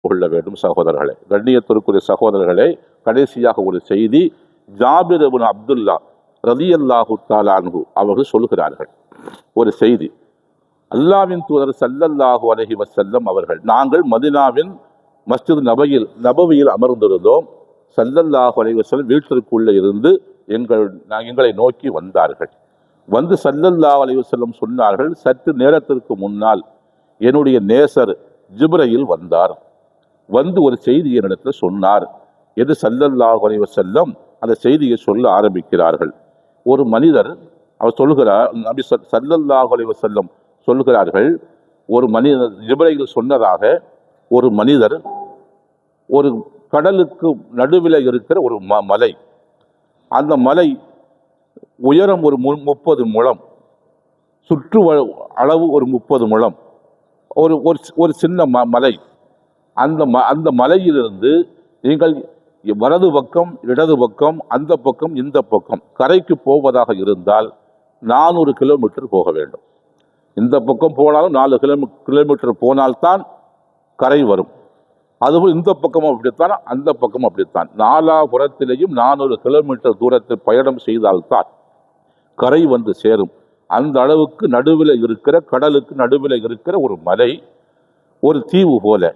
கொள்ள வேண்டும் சகோதரர்களே. கண்ணியத்திற்குரிய சகோதரர்களே, கடைசியாக ஒரு செய்தி. ஜாபிர் இப்னு அப்துல்லா ரலியல்லாஹு தஆலா அன்ஹு அவர்கள் சொல்கிறார்கள் ஒரு செய்தி. அல்லாஹ்வின் தூதர் ஸல்லல்லாஹு அலைஹி வஸல்லம் அவர்கள், நாங்கள் மதீனாவின் மஸ்ஜித் நபவியில் அமர்ந்திருந்தோம். ஸல்லல்லாஹு அலைஹி வஸல்லம் வீட்டிற்குள்ளே இருந்து எங்களை நோக்கி வந்தார்கள். வந்து ஸல்லல்லாஹு அலைஹி வஸல்லம் சொன்னார்கள், சற்று நேரத்திற்கு முன்னால் என்னுடைய நேசர் ஜிப்ரீல் வந்தார், வந்து ஒரு செய்தி என்னிடத்தில் சொன்னார் என்று ஸல்லல்லாஹு அலைஹி வஸல்லம் அந்த செய்தியை சொல்ல ஆரம்பிக்கிறார்கள். ஒரு மனிதர், அவர் சொல்கிறார், நபி ஸல்லல்லாஹு அலைஹி வஸல்லம் சொல்கிறார்கள், ஒரு மனிதர் ஜிப்ரீல் சொன்னதாக ஒரு மனிதர் ஒரு கடலுக்கு நடுவில் இருக்கிற ஒரு மலை, அந்த மலை உயரம் ஒரு 30 முழம், சுற்று அளவு ஒரு 30 முழம், ஒரு சின்ன மலை. அந்த மலையிலிருந்து நீங்கள் வலது பக்கம் இடது பக்கம் அந்த பக்கம் இந்த பக்கம் கரைக்கு போவதாக இருந்தால் 400 கிலோமீட்டர் போக வேண்டும். இந்த பக்கம் போனாலும் 4 கிலோமீட்டர் போனால்தான் கரை வரும். அதுபோல் இந்த பக்கமும் அப்படித்தான், அந்த பக்கமும் அப்படித்தான். நாலாபுறத்திலேயும் 400 கிலோமீட்டர் தூரத்தில் பயணம் செய்தால்தான் கரை வந்து சேரும். அந்த அளவுக்கு நடுவில் இருக்கிற, கடலுக்கு நடுவில் இருக்கிற ஒரு மலை, ஒரு தீவு போல.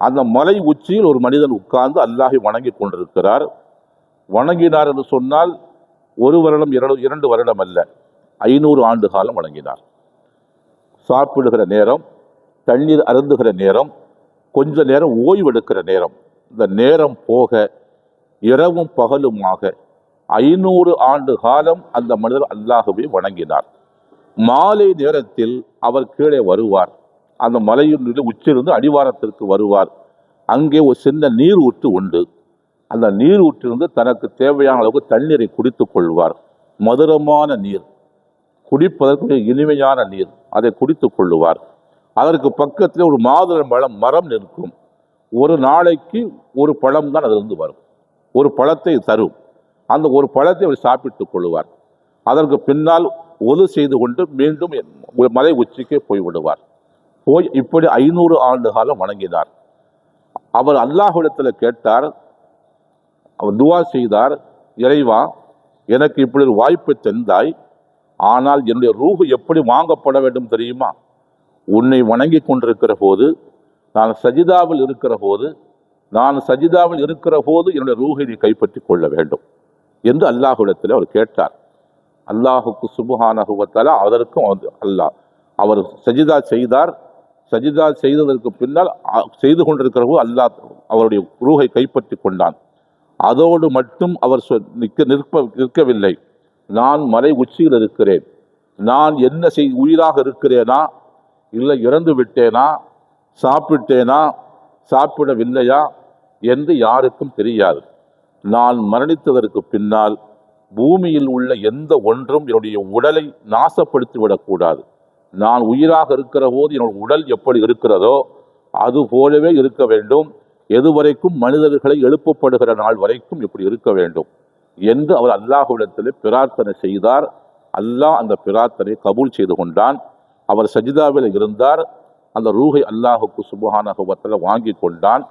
அந்த மலை உச்சியில் ஒரு மனிதன் உட்கார்ந்து அல்லாஹை வணங்கி கொண்டிருக்கிறார். வணங்கினார் என்று சொன்னால் 1 வருடம் 2 வருடம் அல்ல, 500 ஆண்டு காலம் வணங்கினார். சாப்பிடுகிற நேரம், தண்ணீர் அருந்துகிற நேரம், கொஞ்ச நேரம் ஓய்வெடுக்கிற நேரம், இந்த நேரம் போக இரவும் பகலுமாக 500 ஆண்டு காலம் அந்த மனிதர் அல்லாஹ்வை வணங்கினார். மாலை நேரத்தில் அவர் கீழே வருவார், அந்த மலையின் உச்சியிலிருந்து அடிவாரத்திற்கு வருவார். அங்கே ஒரு சின்ன நீர் ஊற்று உண்டு. அந்த நீர் ஊற்றிலிருந்து தனக்கு தேவையான அளவுக்கு தண்ணீரை குடித்துக் கொள்வார். மதுரமான நீர், குடிப்பதற்கு இனிமையான நீர், அதை குடித்துக் கொள்ளுவார். அதற்கு பக்கத்தில் ஒரு மாதுளை மரம் நிற்கும். ஒரு நாளைக்கு ஒரு பழம் தான் அதிலிருந்து வரும், ஒரு பழத்தை தரும். அந்த ஒரு பழத்தை அவர் சாப்பிட்டுக் கொள்ளுவார். அதற்கு பின்னால் ஒது செய்து கொண்டு மீண்டும் மலை உச்சிக்கே போய்விடுவார். போய் இப்படி 500 ஆண்டு காலம் வணங்கினார். அவர் அல்லாஹ்விடத்தில் கேட்டார், அவர் துவா செய்தார், இறைவா, எனக்கு இப்படி ஒரு வாய்ப்பை தந்தாய், ஆனால் என்னுடைய ரூஹு எப்படி வாங்கப்பட வேண்டும் தெரியுமா? உன்னை வணங்கி கொண்டிருக்கிற போது, நான் சஜிதாவில் இருக்கிற போது என்னுடைய ரூஹை நீ கைப்பற்றி கொள்ள வேண்டும் என்று அல்லாஹ்விடத்தில் அவர் கேட்டார். அல்லாஹுக்கு சுப்ஹானஹு வ தஆலா அதற்கும் அல்லாஹ், அவர் சஜிதா செய்தார். சஜிதா செய்ததற்கு பின்னால் செய்து கொண்டிருக்கிற போது அல்லாஹ் அவருடைய ரூஹை கைப்பற்றி கொண்டான். அதோடு மட்டும் அவர் நிற்கவில்லை. நான் மலை உச்சியில் இருக்கிறேன், நான் என்ன உயிராக இருக்கிறேனா, இல்லை இறந்து விட்டேனா, சாப்பிட்டேனா, சாப்பிடவில்லையா என்று யாருக்கும் தெரியாது. நான் மரணித்ததற்கு பின்னால் பூமியில் உள்ள எந்த ஒன்றும் என்னுடைய உடலை நாசப்படுத்தி விடக்கூடாது. நான் உயிராக இருக்கிற போது என்னுடைய உடல் எப்படி இருக்கிறதோ அது போலவே இருக்க வேண்டும். எதுவரைக்கும் மனிதர்களை எழுப்பப்படுகிற நாள் வரைக்கும் இப்படி இருக்க வேண்டும் என்று அவர் அல்லாஹ்விடத்தில் பிரார்த்தனை செய்தார். அல்லாஹ் அந்த பிரார்த்தனை கபூல் செய்து கொண்டான். அவர் சஜிதாவில் இருந்தார். அந்த ரூஹை அல்லாஹுக்கு சுப்ஹானஹு வ தஆலா வாங்கி கொண்டான்.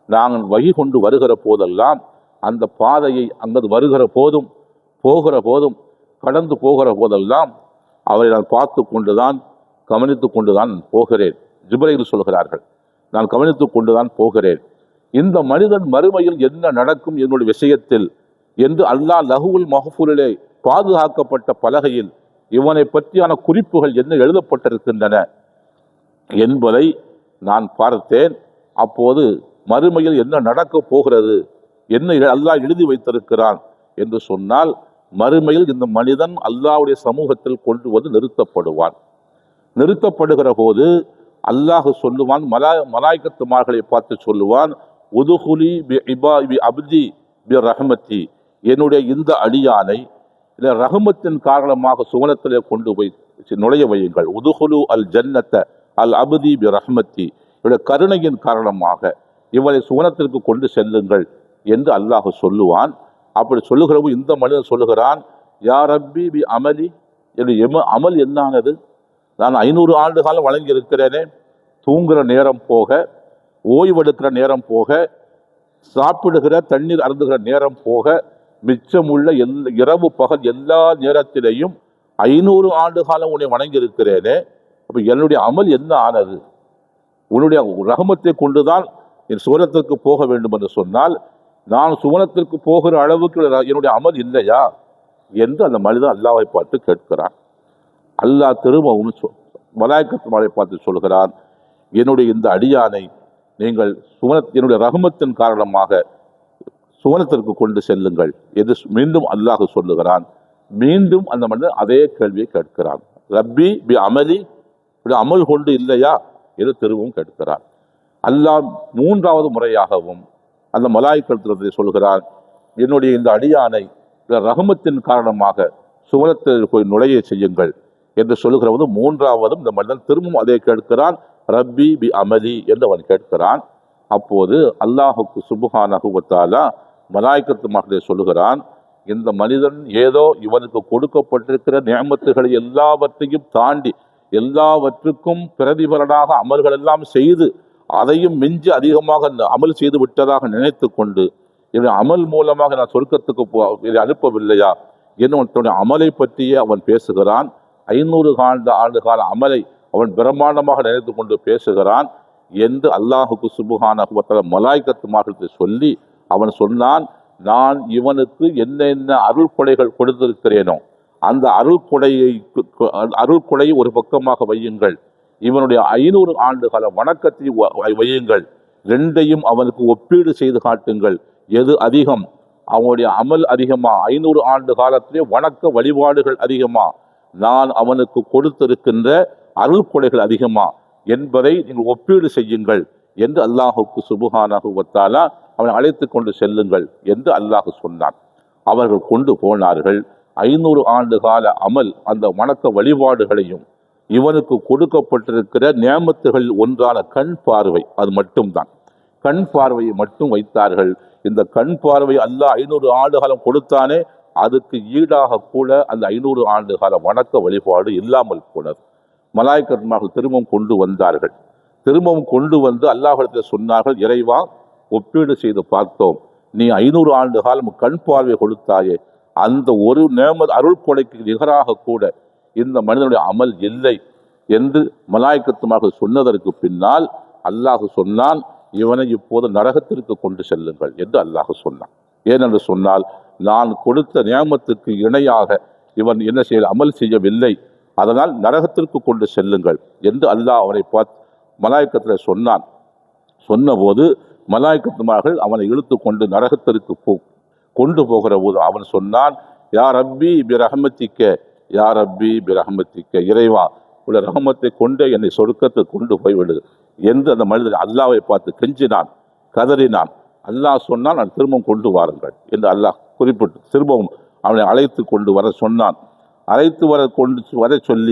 நாங்கள் வகி கொண்டு வருகிற போதெல்லாம் அந்த பாதையை அங்கு வருகிற போதும் போகிற போதும் கடந்து போகிற போதெல்லாம் அவரை நான் பார்த்து கொண்டுதான் கவனித்து கொண்டுதான் போகிறேன். ஜிப்ரீல் சொல்கிறார்கள், நான் கவனித்து கொண்டுதான் போகிறேன். இந்த மனிதன் மறுமையில் என்ன நடக்கும் என்னுடைய விஷயத்தில் என்று அல்லாஹ் லஹுல் மஹ்ஃபூலிலே பாதுகாக்கப்பட்ட பலகையில் இவனை பற்றியான குறிப்புகள் என்ன எழுதப்பட்டிருக்கின்றன என்பதை நான் பார்த்தேன். அப்போது மறுமையில் என்ன நடக்கப் போகிறது, என்ன அல்லாஹ் எழுதி வைத்திருக்கிறான் என்று சொன்னால், மறுமையில் இந்த மனிதன் அல்லாஹ்வுடைய சமூகத்தில் கொண்டு வந்து நிறுத்தப்படுவான். நிறுத்தப்படுகிற போது அல்லாஹ் சொல்லுவான், மலாய்க்கத்துமார்களை பார்த்து சொல்லுவான், உதுகுலி பி அப்தி பி ரஹ்மத்தி, என்னுடைய இந்த அடியானை ரஹ்மத்தின் காரணமாக சுவனத்திலே கொண்டு போய் நுழைய வையுங்கள். உதுகுலு அல் ஜன்னத்த அல் அப்தி பி ரஹ்மத்தி, இவருடைய கருணையின் காரணமாக இவரை சுவனத்திற்கு கொண்டு செல்லுங்கள் என்று அல்லாஹ் சொல்லுவான். அப்படி சொல்லுகிறவங்க இந்த மனிதன் சொல்லுகிறான், யா ரப்பி பி அமலி, என்னுடைய அமல் என்னானது? நான் 500 ஆண்டு காலம் வழங்கி இருக்கிறேனே, தூங்குகிற நேரம் போக ஓய்வெடுக்கிற நேரம் போக, சாப்பிடுகிற தண்ணீர் அருந்துகிற நேரம் போக, மிச்சமுள்ள இரவு பகல் எல்லா நேரத்திலையும் 500 ஆண்டு காலம் உன்னை வணங்கி இருக்கிறேனே, அப்ப என்னுடைய அமல் என்ன ஆனது? உன்னுடைய ரஹமத்தை கொண்டுதான் என் சுவனத்திற்கு போக வேண்டும் என்று சொன்னால், நான் சுவனத்திற்கு போகிற அளவுக்கு என்னுடைய அமல் இல்லையா என்று அந்த மனிதன் அல்லாஹ்வை பார்த்து கேட்கிறான். அல்லாஹ் திரும்பவும் மலாய்க்கத்துமாரை பார்த்து சொல்கிறான், என்னுடைய இந்த அடியானை நீங்கள் என்னுடைய ரஹமத்தின் காரணமாக சுவனத்திற்கு கொண்டு செல்லுங்கள் என்று மீண்டும் அல்லாஹ் சொல்லுகிறான். மீண்டும் அந்த மனிதன் அதே கேள்வியை கேட்கிறான். ரப்பி பி அமலி, அமல் கொண்டு இல்லையா என்று திரும்பவும் கேட்கிறான். அல்லாஹ் 3வது முறையாகவும் அந்த மலாய்க்கத்திலே சொல்கிறான், என்னுடைய இந்த அடியானை ரஹமத்தின் காரணமாக சுவனத்தில் போய் நுழைய செய்யுங்கள் என்று சொல்லுகிற போது 3வதும் இந்த மனிதன் திரும்பவும் அதை கேட்கிறான். ரப்பி பி அமலி என்று அவன் கேட்கிறான். அப்போது அல்லாஹுக்கு சுப்ஹானஹு வ தஆலா மலாய்க்கத்துமார்களே சொல்லுகிறான், இந்த மனிதன் ஏதோ இவனுக்கு கொடுக்கப்பட்டிருக்கிற நியமத்துகளை எல்லாவற்றையும் தாண்டி எல்லாவற்றுக்கும் பிரதிபலனாக அமல்கள் எல்லாம் செய்து அதையும் மிஞ்சி அதிகமாக அமல் செய்து விட்டதாக நினைத்து கொண்டு, இவன் அமல் மூலமாக நான் சொர்க்கத்துக்கு இதை அனுப்பவில்லையா என்னுடைய அமலை பற்றியே அவன் பேசுகிறான். 500 ஆண்டு கால அமலை அவன் பிரம்மாண்டமாக நினைத்து கொண்டு பேசுகிறான் என்று அல்லாஹுக்கு சுப்ஹானஹு வ தஆலா மலாய்க்கத்துமார்களுக்கு சொல்லி அவன் சொன்னான், நான் இவனுக்கு என்னென்ன அருள் கொடைகள் கொடுத்திருக்கிறேனோ அந்த அருள் கொடையை ஒரு பக்கமாக வையுங்கள், இவனுடைய 500 ஆண்டு கால வணக்கத்தை வையுங்கள், ரெண்டையும் அவனுக்கு ஒப்பீடு செய்து காட்டுங்கள். எது அதிகம்? அவனுடைய அமல் அதிகமா, 500 ஆண்டு காலத்திலே வணக்க வழிபாடுகள் அதிகமா, நான் அவனுக்கு கொடுத்திருக்கின்ற அருள் கொடைகள் அதிகமா என்பதை நீங்கள் ஒப்பீடு செய்யுங்கள் என்று அல்லாஹுக்கு சுப்ஹானஹு வ தஆலா அவனை அழைத்து கொண்டு செல்லுங்கள் என்று அல்லாஹ் சொன்னான். அவர்கள் கொண்டு போனார்கள். 500 ஆண்டு கால அமல் அந்த வணக்க வழிபாடுகளையும் இவனுக்கு கொடுக்கப்பட்டிருக்கிற நியமத்துகளில் ஒன்றான கண் பார்வை, அது மட்டும்தான். கண் பார்வையை மட்டும் வைத்தார்கள். இந்த கண் பார்வை அல்லாஹ் 500 ஆண்டு காலம் கொடுத்தானே, அதுக்கு ஈடாக கூட அந்த 500 ஆண்டு கால வணக்க வழிபாடு இல்லாமல் போனது. மலாய்க்கத்துமார்கள் திரும்பவும் கொண்டு வந்தார்கள். திரும்பவும் கொண்டு வந்து அல்லாஹ்விடத்தில் சொன்னார்கள், இறைவா, ஒப்பீடு செய்து பார்த்தோம், நீ 500 ஆண்டு காலம் கண் பார்வை கொடுத்தாயே, அந்த ஒரு அருள் கொடைக்கு நிகராக கூட இந்த மனிதனுடைய அமல் இல்லை என்று மலாய்க்கத்துமார்கள் சொன்னதற்கு பின்னால் அல்லாஹ் சொன்னான், இவனை இப்போது நரகத்திற்கு கொண்டு செல்லுங்கள் என்று அல்லாஹ் சொன்னான். ஏனென்று சொன்னால், நான் கொடுத்த நியமத்துக்கு இணையாக இவன் என்ன செய்ய அமல் செய்யவில்லை, அதனால் நரகத்திற்கு கொண்டு செல்லுங்கள் என்று அல்லாஹ் அவனை பார்த்து மலாய்க்கத்தில் சொன்னான். சொன்னபோது மலாய்க்கத்துமார்கள் அவனை இழுத்து கொண்டு நரகத்திற்கு கொண்டு போகிற போது அவன் சொன்னான், யா ரப்பி பி ரஹமத்திக்க, யா ரப்பி பி ரஹமத்திக்க, இறைவா, உள்ள ரஹமத்தை கொண்டு என்னை சொர்க்கத்துக்கு கொண்டு போய்விடு என்று அந்த மனிதன் அல்லாஹ்வை பார்த்து கெஞ்சினான், கதறினான். அல்லாஹ் சொன்னால், நான் திரும்பவும் கொண்டு வாருங்கள் என்று அல்லாஹ் குறிப்பிட்டு திரும்பவும் அவனை அழைத்து கொண்டு வர சொன்னான். அழைத்து வர சொல்லி